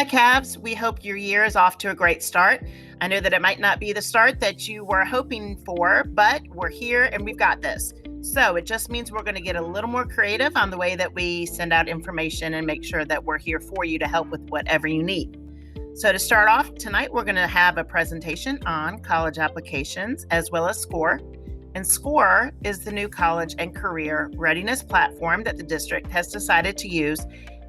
Cavs. We hope your year is off to a great start. I know that it might not be the start that you were hoping for, but we're here and we've got this. So it just means we're going to get a little more creative on the way that we send out information and make sure that we're here for you to help with whatever you need. So to start off tonight, we're going to have a presentation on college applications as well as SCORE. And SCORE is the new college and career readiness platform that the district has decided to use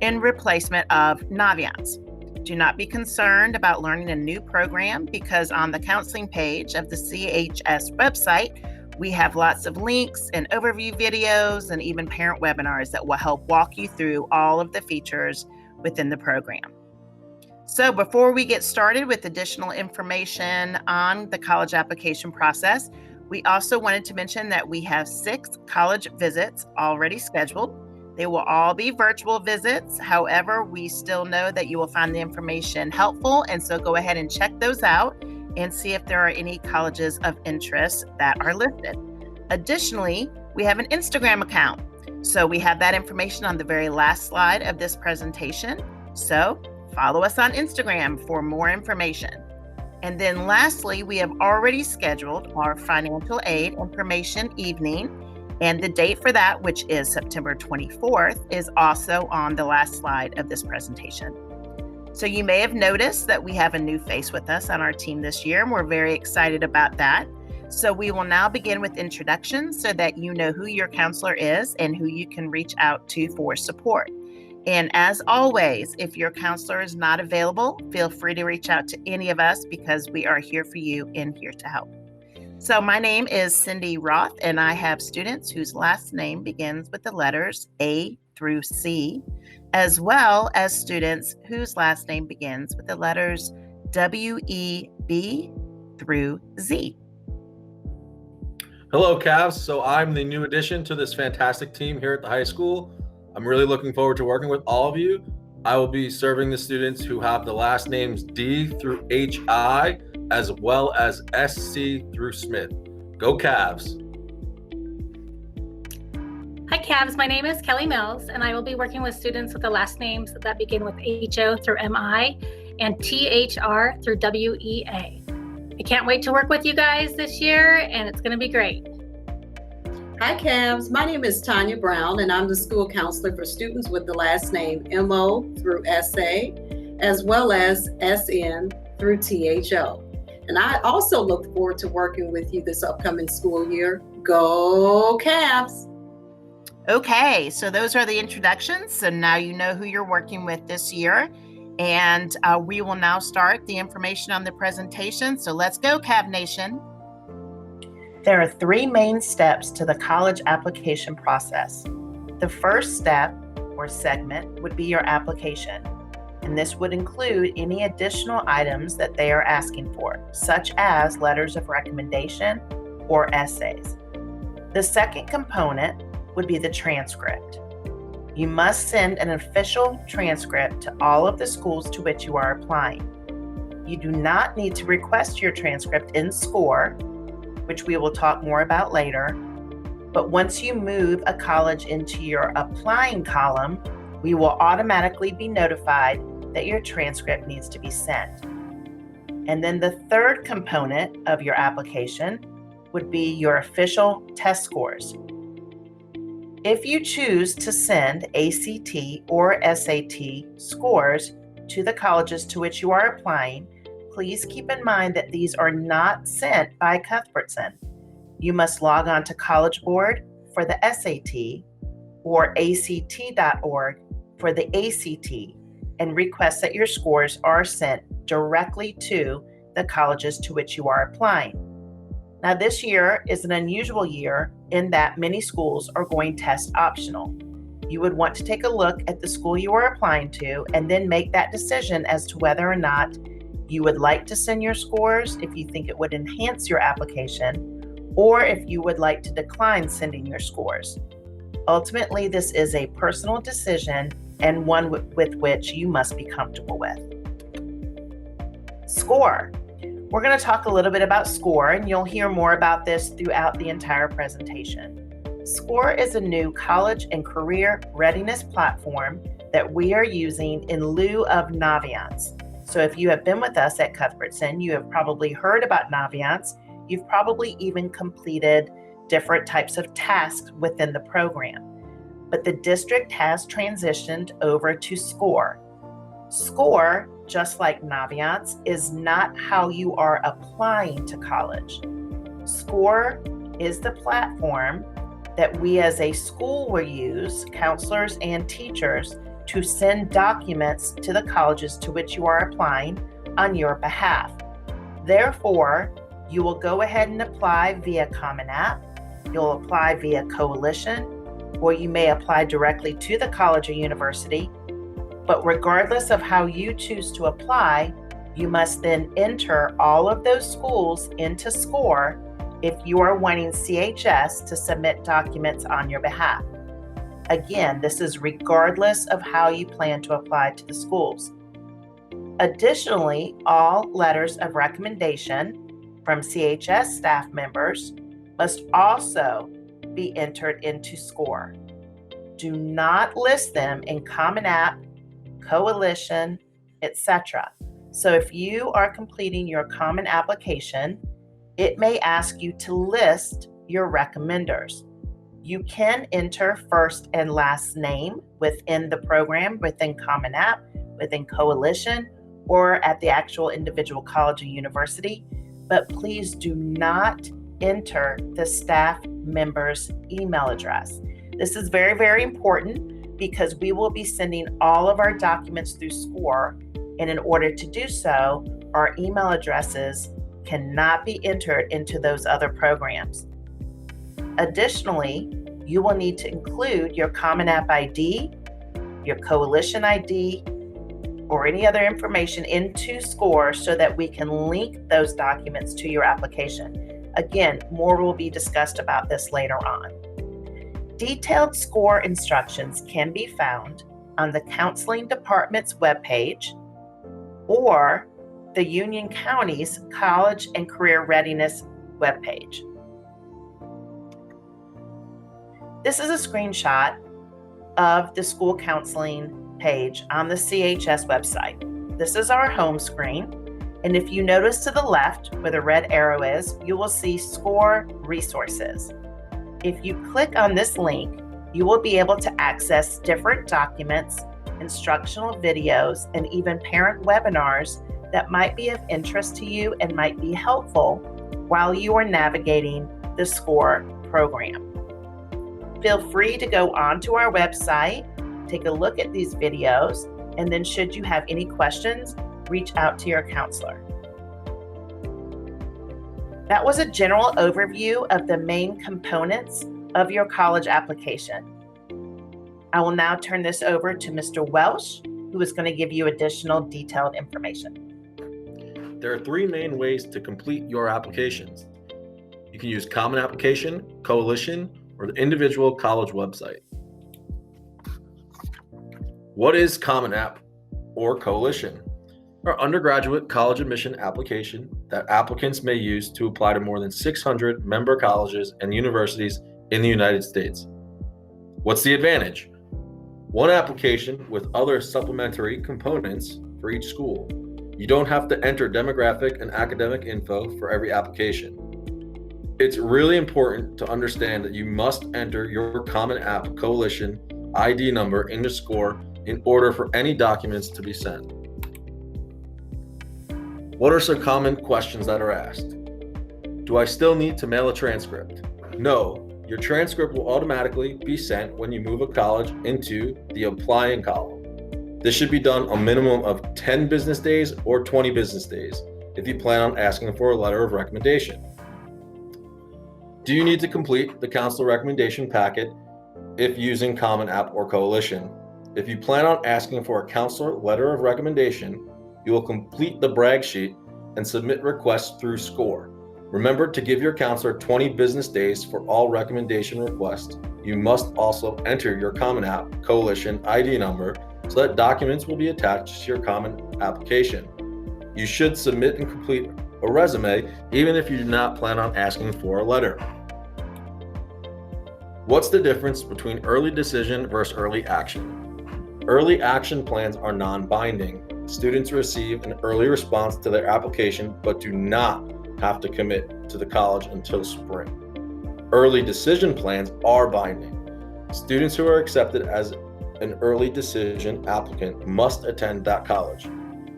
in replacement of Naviance. Do not be concerned about learning a new program because on the counseling page of the CHS website, we have lots of links and overview videos and even parent webinars that will help walk you through all of the features within the program. So before we get started with additional information on the college application process, we also wanted to mention that we have 6 college visits already scheduled. They will all be virtual visits. However, we still know that you will find the information helpful, and so go ahead and check those out and see if there are any colleges of interest that are listed. Additionally, we have an Instagram account. So we have that information on the very last slide of this presentation. So follow us on Instagram for more information. And then lastly, we have already scheduled our financial aid information evening. And the date for that, which is September 24th, is also on the last slide of this presentation. So you may have noticed that we have a new face with us on our team this year, and we're very excited about that. So we will now begin with introductions so that you know who your counselor is and who you can reach out to for support. And as always, if your counselor is not available, feel free to reach out to any of us because we are here for you and here to help. So my name is Cindy Roth, and I have students whose last name begins with the letters A through C, as well as students whose last name begins with the letters W, E, B through Z. Hello, Cavs. So I'm the new addition to this fantastic team here at the high school. I'm really looking forward to working with all of you. I will be serving the students who have the last names D through HI, as well as SC through Smith. Go Cavs! Hi Cavs, my name is Kelly Mills, and I will be working with students with the last names that begin with HO through MI and THR through WEA. I can't wait to work with you guys this year, and it's going to be great. Hi Cavs, my name is Tanya Brown, and I'm the school counselor for students with the last name MO through SA, as well as SN through THO. And I also look forward to working with you this upcoming school year. Go Cavs! Okay, so those are the introductions. So now you know who you're working with this year. And we will now start the information on the presentation. So let's go, Cav Nation. There are 3 main steps to the college application process. The first step or segment would be your application. And this would include any additional items that they are asking for, such as letters of recommendation or essays. The second component would be the transcript. You must send an official transcript to all of the schools to which you are applying. You do not need to request your transcript in SCORE, which we will talk more about later, but once you move a college into your applying column, we will automatically be notified that your transcript needs to be sent. And then the third component of your application would be your official test scores. If you choose to send ACT or SAT scores to the colleges to which you are applying, please keep in mind that these are not sent by Cuthbertson. You must log on to College Board for the SAT or ACT.org for the ACT and request that your scores are sent directly to the colleges to which you are applying. Now, this year is an unusual year in that many schools are going test optional. You would want to take a look at the school you are applying to and then make that decision as to whether or not you would like to send your scores if you think it would enhance your application, or if you would like to decline sending your scores. Ultimately, this is a personal decision and one with which you must be comfortable with. SCORE. We're going to talk a little bit about SCORE, and you'll hear more about this throughout the entire presentation. SCORE is a new college and career readiness platform that we are using in lieu of Naviance. So if you have been with us at Cuthbertson, you have probably heard about Naviance. You've probably even completed different types of tasks within the program. But the district has transitioned over to SCORE. SCORE, just like Naviance, is not how you are applying to college. SCORE is the platform that we as a school will use, counselors and teachers, to send documents to the colleges to which you are applying on your behalf. Therefore, you will go ahead and apply via Common App, you'll apply via Coalition, or you may apply directly to the college or university. But regardless of how you choose to apply, you must then enter all of those schools into SCORE if you are wanting CHS to submit documents on your behalf. Again, this is regardless of how you plan to apply to the schools. Additionally, all letters of recommendation from CHS staff members must also be entered into SCORE. Do not list them in Common App, Coalition, etc. So if you are completing your common application, it may ask you to list your recommenders. You can enter first and last name within the program, within Common App, within Coalition, or at the actual individual college or university, but please do not enter the staff member's email address. This is very, very important because we will be sending all of our documents through SCORE, and in order to do so, our email addresses cannot be entered into those other programs. Additionally, you will need to include your Common App ID, your Coalition ID, or any other information into SCORE so that we can link those documents to your application. Again, more will be discussed about this later on. Detailed SCORE instructions can be found on the Counseling Department's webpage or the Union County's College and Career Readiness webpage. This is a screenshot of the school counseling page on the CHS website. This is our home screen, and if you notice to the left where the red arrow is, you will see SCORE resources. If you click on this link, you will be able to access different documents, instructional videos, and even parent webinars that might be of interest to you and might be helpful while you are navigating the SCORE program. Feel free to go onto our website, take a look at these videos, and then should you have any questions, reach out to your counselor. That was a general overview of the main components of your college application. I will now turn this over to Mr. Welsh, who is going to give you additional detailed information. There are three main ways to complete your applications. You can use Common Application, Coalition, or the individual college website. What is Common App or Coalition? Our undergraduate college admission application that applicants may use to apply to more than 600 member colleges and universities in the United States. What's the advantage? One application with other supplementary components for each school. You don't have to enter demographic and academic info for every application. It's really important to understand that you must enter your Common App Coalition ID number into SCORE in order for any documents to be sent. What are some common questions that are asked? Do I still need to mail a transcript? No, your transcript will automatically be sent when you move a college into the applying column. This should be done a minimum of 10 business days or 20 business days if you plan on asking for a letter of recommendation. Do you need to complete the counselor recommendation packet if using Common App or Coalition? If you plan on asking for a counselor letter of recommendation, you will complete the brag sheet and submit requests through SCORE. Remember to give your counselor 20 business days for all recommendation requests. You must also enter your Common App Coalition ID number so that documents will be attached to your common application. You should submit and complete a resume even if you do not plan on asking for a letter. What's the difference between early decision versus early action? Early action plans are non-binding. Students receive an early response to their application, but do not have to commit to the college until spring. Early decision plans are binding. Students who are accepted as an early decision applicant must attend that college.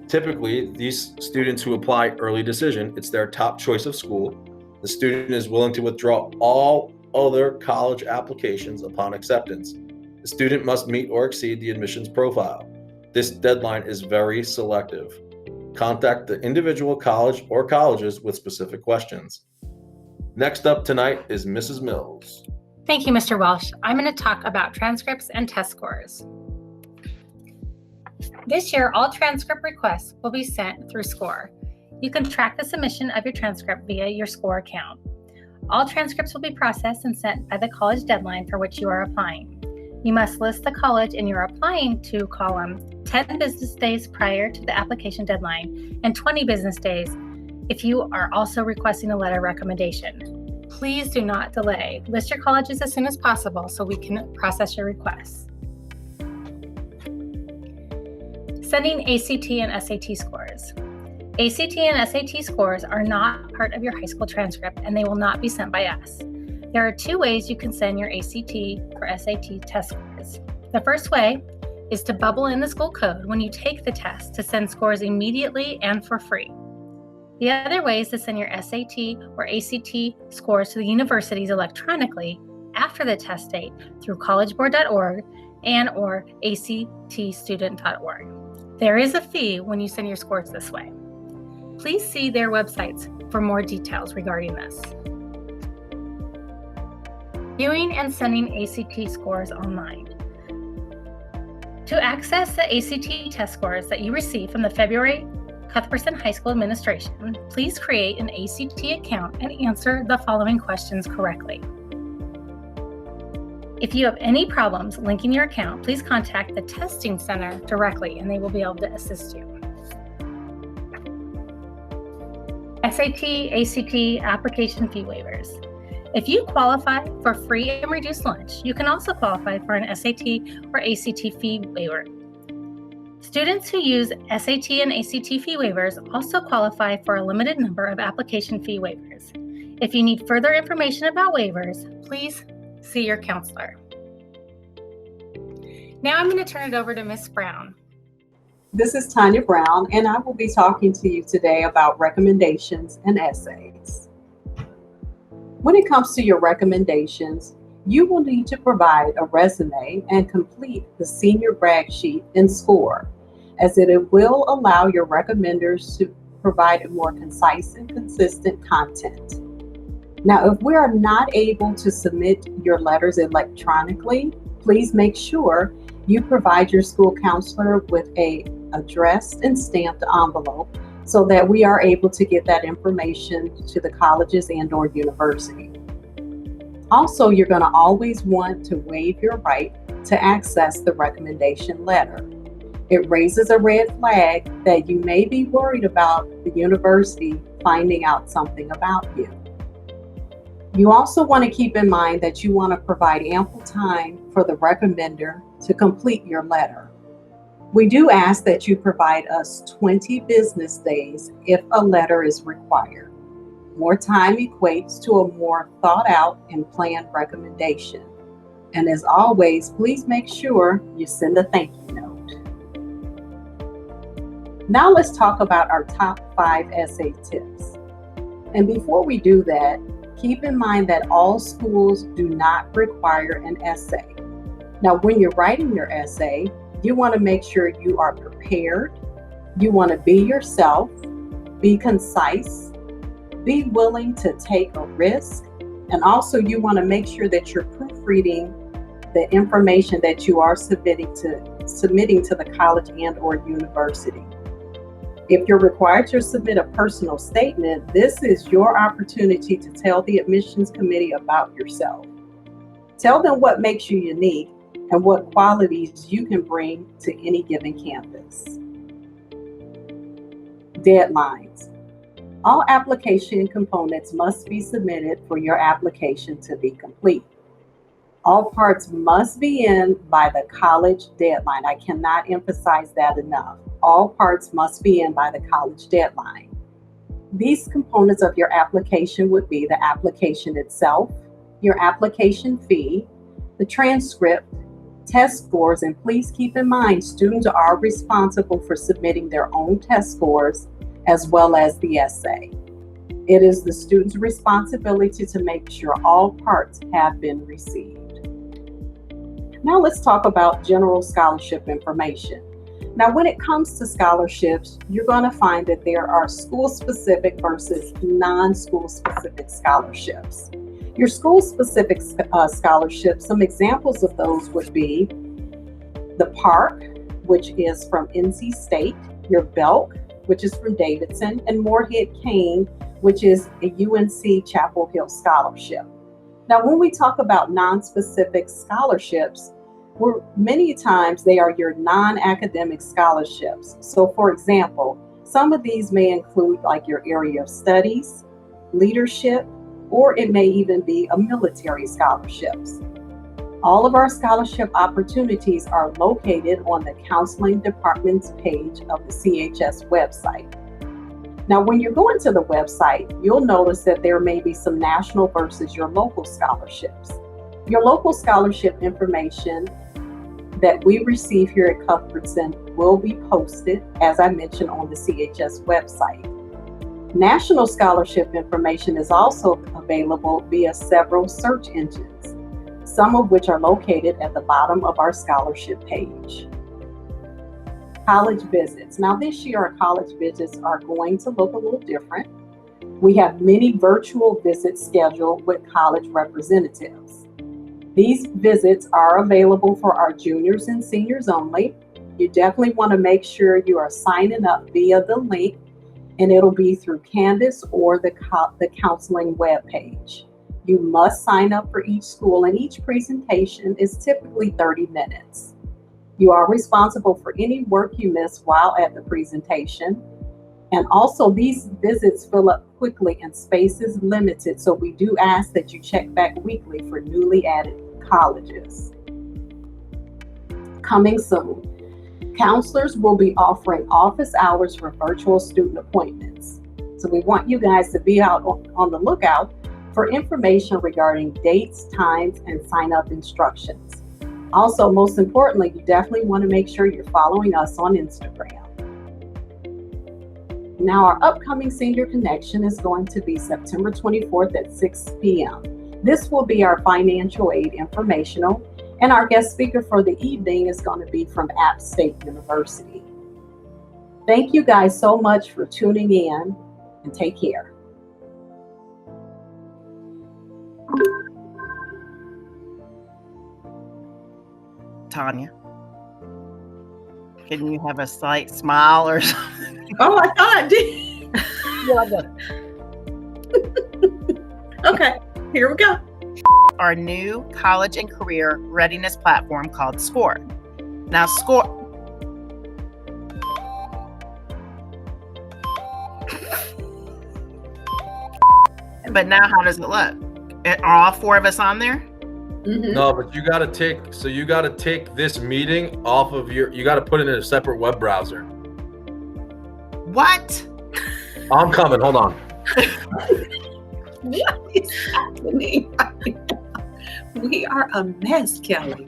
Typically, these students who apply early decision, it's their top choice of school. The student is willing to withdraw all other college applications upon acceptance. The student must meet or exceed the admissions profile. This deadline is very selective. Contact the individual college or colleges with specific questions. Next up tonight is Mrs. Mills. Thank you, Mr. Welsh. I'm going to talk about transcripts and test scores. This year, all transcript requests will be sent through SCORE. You can track the submission of your transcript via your SCORE account. All transcripts will be processed and sent by the college deadline for which you are applying. You must list the college and you're applying to column 10 business days prior to the application deadline and 20 business days if you are also requesting a letter of recommendation. Please do not delay. List your colleges as soon as possible so we can process your requests. Sending ACT and SAT scores. ACT and SAT scores are not part of your high school transcript and they will not be sent by us. There are two ways you can send your ACT or SAT test scores. The first way is to bubble in the school code when you take the test to send scores immediately and for free. The other way is to send your SAT or ACT scores to the universities electronically after the test date through collegeboard.org and or actstudent.org. There is a fee when you send your scores this way. Please see their websites for more details regarding this. Viewing and sending ACT scores online. To access the ACT test scores that you receive from the February Cuthbertson High School Administration, please create an ACT account and answer the following questions correctly. If you have any problems linking your account, please contact the testing center directly and they will be able to assist you. SAT, ACT application fee waivers. If you qualify for free and reduced lunch, you can also qualify for an SAT or ACT fee waiver. Students who use SAT and ACT fee waivers also qualify for a limited number of application fee waivers. If you need further information about waivers, please see your counselor. Now I'm going to turn it over to Ms. Brown. This is Tanya Brown, and I will be talking to you today about recommendations and essays. When it comes to your recommendations, you will need to provide a resume and complete the senior brag sheet in SCORE, as it will allow your recommenders to provide a more concise and consistent content. Now, if we are not able to submit your letters electronically, please make sure you provide your school counselor with an addressed and stamped envelope so that we are able to get that information to the colleges and/or university. Also, you're going to always want to waive your right to access the recommendation letter. It raises a red flag that you may be worried about the university finding out something about you. You also want to keep in mind that you want to provide ample time for the recommender to complete your letter. We do ask that you provide us 20 business days if a letter is required. More time equates to a more thought out and planned recommendation. And as always, please make sure you send a thank you note. Now let's talk about our top 5 essay tips. And before we do that, keep in mind that all schools do not require an essay. Now, when you're writing your essay, you want to make sure you are prepared. You want to be yourself, be concise, be willing to take a risk, and also you want to make sure that you're proofreading the information that you are submitting to the college and/or university. If you're required to submit a personal statement, this is your opportunity to tell the admissions committee about yourself. Tell them what makes you unique and what qualities you can bring to any given campus. Deadlines. All application components must be submitted for your application to be complete. All parts must be in by the college deadline. I cannot emphasize that enough. All parts must be in by the college deadline. These components of your application would be the application itself, your application fee, the transcript, test scores, and please keep in mind students are responsible for submitting their own test scores as well as the essay. It is the student's responsibility to make sure all parts have been received. Now let's talk about general scholarship information. Now, when it comes to scholarships, you're going to find that there are school-specific versus non-school-specific scholarships. Your school-specific scholarships, some examples of those would be the Park, which is from NC State, your Belk, which is from Davidson, and Moorhead Kane, which is a UNC Chapel Hill scholarship. Now, when we talk about non-specific scholarships, many times they are your non-academic scholarships. So for example, some of these may include like your area of studies, leadership, or it may even be a military scholarships. All of our scholarship opportunities are located on the counseling department's page of the CHS website. Now, when you're going to the website, you'll notice that there may be some national versus your local scholarships. Your local scholarship information that we receive here at Cuthbertson will be posted, as I mentioned, on the CHS website. National scholarship information is also available via several search engines, some of which are located at the bottom of our scholarship page. College visits. Now this year our college visits are going to look a little different. We have many virtual visits scheduled with college representatives. These visits are available for our juniors and seniors only. You definitely want to make sure you are signing up via the link, and it'll be through Canvas or the counseling webpage. You must sign up for each school, and each presentation is typically 30 minutes. You are responsible for any work you miss while at the presentation. And also these visits fill up quickly and space is limited, so we do ask that you check back weekly for newly added colleges. Coming soon, counselors will be offering office hours for virtual student appointments. So we want you guys to be out on the lookout for information regarding dates, times, and sign-up instructions. Also, most importantly, you definitely want to make sure you're following us on Instagram. Now, our upcoming Senior Connection is going to be September 24th at 6 p.m. This will be our financial aid informational, and our guest speaker for the evening is going to be from App State University. Thank you guys so much for tuning in, and take care. Tanya, can you have a slight smile or something? Oh, I thought I did. Okay, here we go. Our new college and career readiness platform called SCORE. Now, SCORE. But now, how does it look? Are all four of us on there? Mm-hmm. No, but you got to take this meeting off of you got to put it in a separate web browser. What? I'm coming. Hold on. What is happening? We are a mess, Kelly.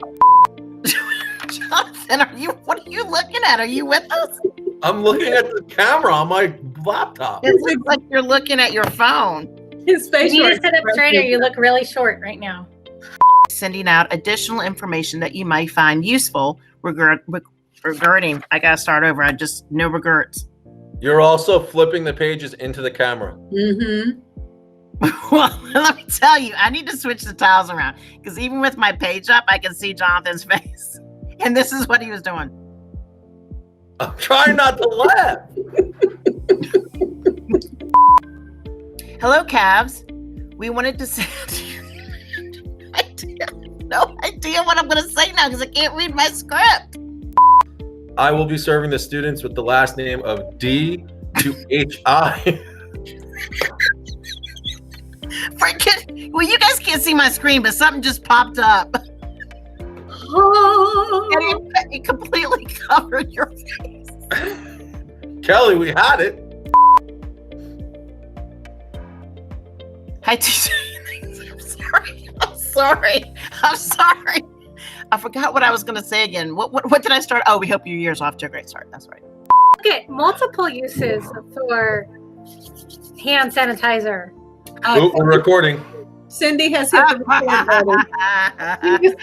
Jonathan, what are you looking at? Are you with us? I'm looking at the camera on my laptop. It looks like you're looking at your phone. His face. You need to sit up straighter. You look really short right now. Sending out additional information that you might find useful regarding, I gotta start over. No regrets. You're also flipping the pages into the camera. Mm-hmm. Well, let me tell you, I need to switch the tiles around because even with my page up, I can see Jonathan's face. And this is what he was doing. I'm trying not to laugh. Hello, Cavs. We wanted to say no idea what I'm going to say now because I can't read my script. I will be serving the students with the last name of D to HI. freaking, well, you guys can't see my screen, but something just popped up. And it completely covered your face. Kelly, we had it. Hi, teacher. I'm sorry. I forgot what I was going to say again. What did I start? Oh, we hope your year's off to a great start. That's right. Okay, multiple uses for hand sanitizer. We're recording. Cindy has hit the record button.